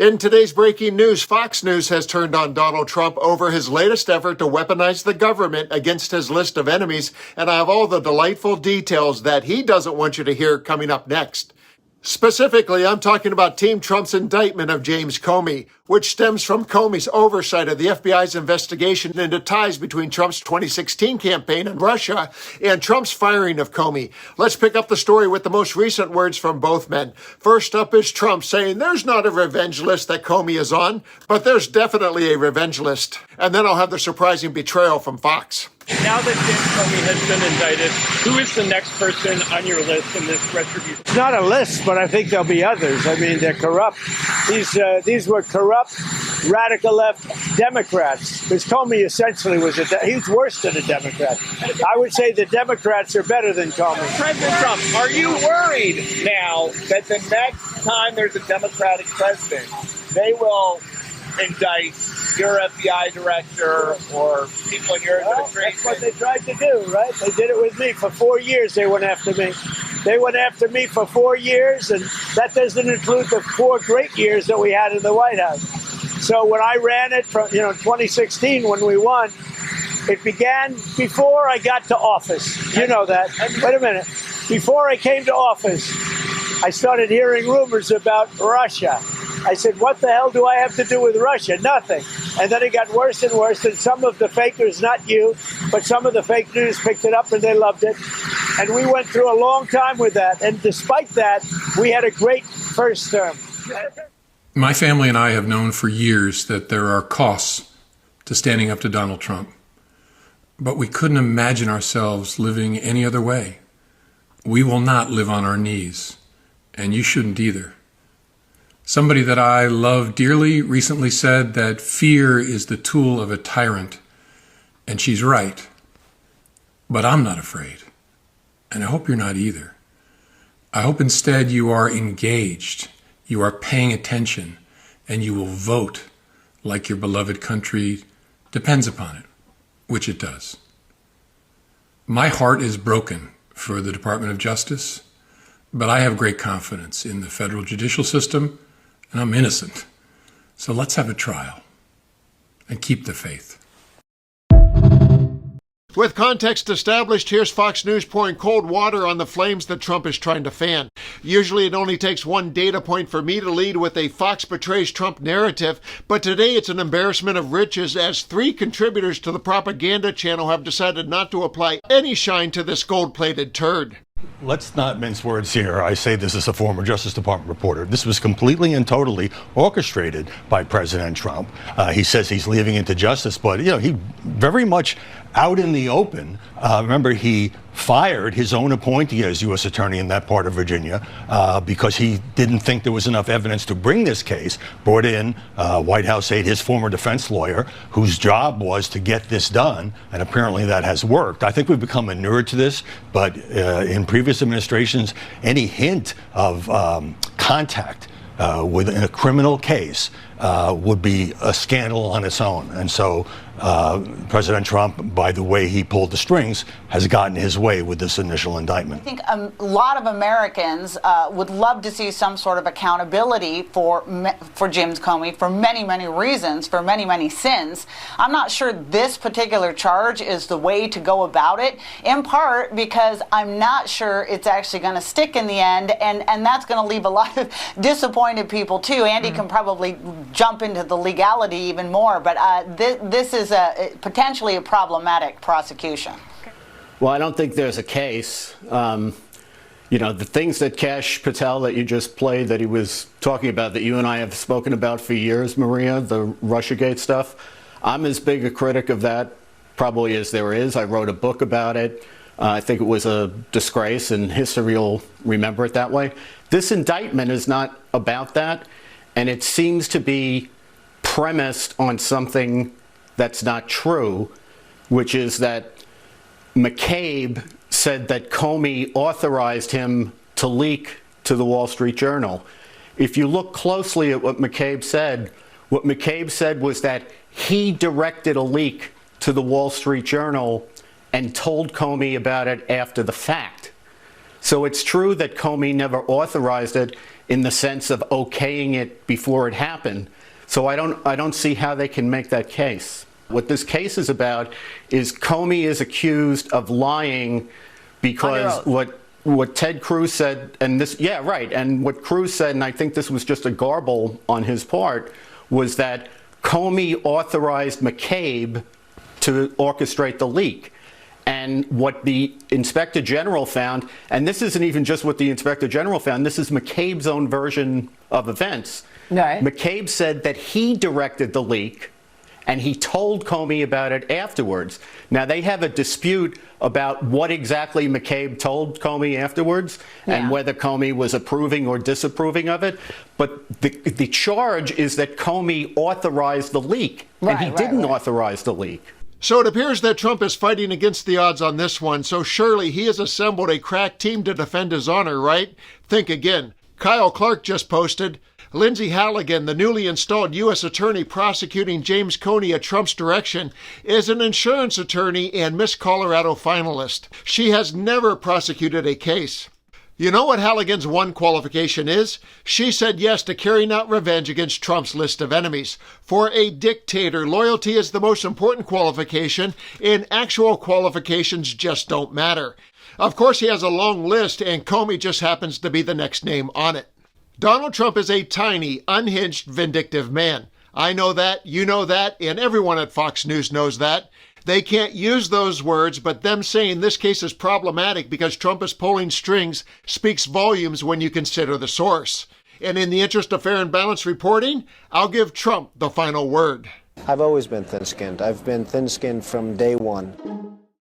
In today's breaking news, Fox News has turned on Donald Trump over his latest effort to weaponize the government against his list of enemies, and I have all the delightful details that he doesn't want you to hear coming up next. Specifically, I'm talking about Team Trump's indictment of James Comey, which stems from Comey's oversight of the FBI's investigation into ties between Trump's 2016 campaign and Russia and Trump's firing of Comey. Let's pick up the story with the most recent words from both men. First up is Trump saying there's not a revenge list that Comey is on, but there's definitely a revenge list. And then I'll have the surprising betrayal from Fox. Now that James Comey has been indicted, who is the next person on your list in this retribution? It's not a list, but I think there'll be others. I mean, they're corrupt. These were corrupt, radical left Democrats. Because Comey essentially was he's worse than a Democrat. I would say the Democrats are better than Comey. President Trump, are you worried now that the next time there's a Democratic president, they will indict your FBI director or people in your administration? That's what they tried to do, right? They did it with me. For 4 years, they went after me. They went after me for 4 years, and that doesn't include the 4 great years that we had in the White House. So when I ran it from, 2016, when we won, it began before I got to office. You know that. Wait a minute. Before I came to office, I started hearing rumors about Russia. I said, what the hell do I have to do with Russia? Nothing. And then it got worse and worse. And some of the fakers, not you, but some of the fake news picked it up and they loved it. And we went through a long time with that. And despite that, we had a great first term. My family and I have known for years that there are costs to standing up to Donald Trump. But we couldn't imagine ourselves living any other way. We will not live on our knees. And you shouldn't either. Somebody that I love dearly recently said that fear is the tool of a tyrant, and she's right. But I'm not afraid, and I hope you're not either. I hope instead you are engaged, you are paying attention, and you will vote like your beloved country depends upon it, which it does. My heart is broken for the Department of Justice, but I have great confidence in the federal judicial system, and I'm innocent. So let's have a trial and keep the faith. With context established, here's Fox News pouring cold water on the flames that Trump is trying to fan. Usually it only takes one data point for me to lead with a Fox betrays Trump narrative, but today it's an embarrassment of riches as 3 contributors to the propaganda channel have decided not to apply any shine to this gold-plated turd. Let's not mince words here. I say this as a former Justice Department reporter. This was completely and totally orchestrated by President Trump. He says he's leaving it to justice, but he very much out in the open. Remember, he fired his own appointee as U.S. attorney in that part of Virginia because he didn't think there was enough evidence to bring this case. Brought in White House aide, his former defense lawyer, whose job was to get this done, and apparently that has worked. I think we've become inured to this, but in previous administrations, any hint of contact within a criminal case would be a scandal on its own. And so President Trump, by the way he pulled the strings, has gotten his way with this initial indictment. I think a lot of Americans would love to see some sort of accountability for James Comey for many, many reasons, for many, many sins. I'm not sure this particular charge is the way to go about it, in part because I'm not sure it's actually going to stick in the end, and that's going to leave a lot of disappointed people too. Andy can probably jump into the legality even more, but this is potentially a problematic prosecution. Well, I don't think there's a case. The things that Kash Patel that you just played, that he was talking about, that you and I have spoken about for years, Maria, the Russiagate stuff, I'm as big a critic of that probably as there is. I wrote a book about it. I think it was a disgrace, and history will remember it that way. This indictment is not about that, and it seems to be premised on something that's not true, which is that McCabe said that Comey authorized him to leak to the Wall Street Journal. If you look closely at what McCabe said was that he directed a leak to the Wall Street Journal and told Comey about it after the fact. So it's true that Comey never authorized it in the sense of okaying it before it happened. So I don't see how they can make that case. What this case is about is Comey is accused of lying because what Ted Cruz said, and this, yeah, right, and what Cruz said, and I think this was just a garble on his part, was that Comey authorized McCabe to orchestrate the leak. And what the Inspector General found, and this isn't even just what the Inspector General found, this is McCabe's own version of events. Right. McCabe said that he directed the leak, and he told Comey about it afterwards. Now, they have a dispute about what exactly McCabe told Comey afterwards and whether Comey was approving or disapproving of it. But the charge is that Comey authorized the leak, and he didn't authorize the leak. So it appears that Trump is fighting against the odds on this one, so surely he has assembled a crack team to defend his honor, right? Think again. Kyle Clark just posted, Lindsay Halligan, the newly installed U.S. attorney prosecuting James Comey at Trump's direction, is an insurance attorney and Miss Colorado finalist. She has never prosecuted a case. You know what Halligan's one qualification is? She said yes to carrying out revenge against Trump's list of enemies. For a dictator, loyalty is the most important qualification, and actual qualifications just don't matter. Of course, he has a long list, and Comey just happens to be the next name on it. Donald Trump is a tiny, unhinged, vindictive man. I know that, you know that, and everyone at Fox News knows that. They can't use those words, but them saying this case is problematic because Trump is pulling strings speaks volumes when you consider the source. And in the interest of fair and balanced reporting, I'll give Trump the final word. I've always been thin-skinned. I've been thin-skinned from day one.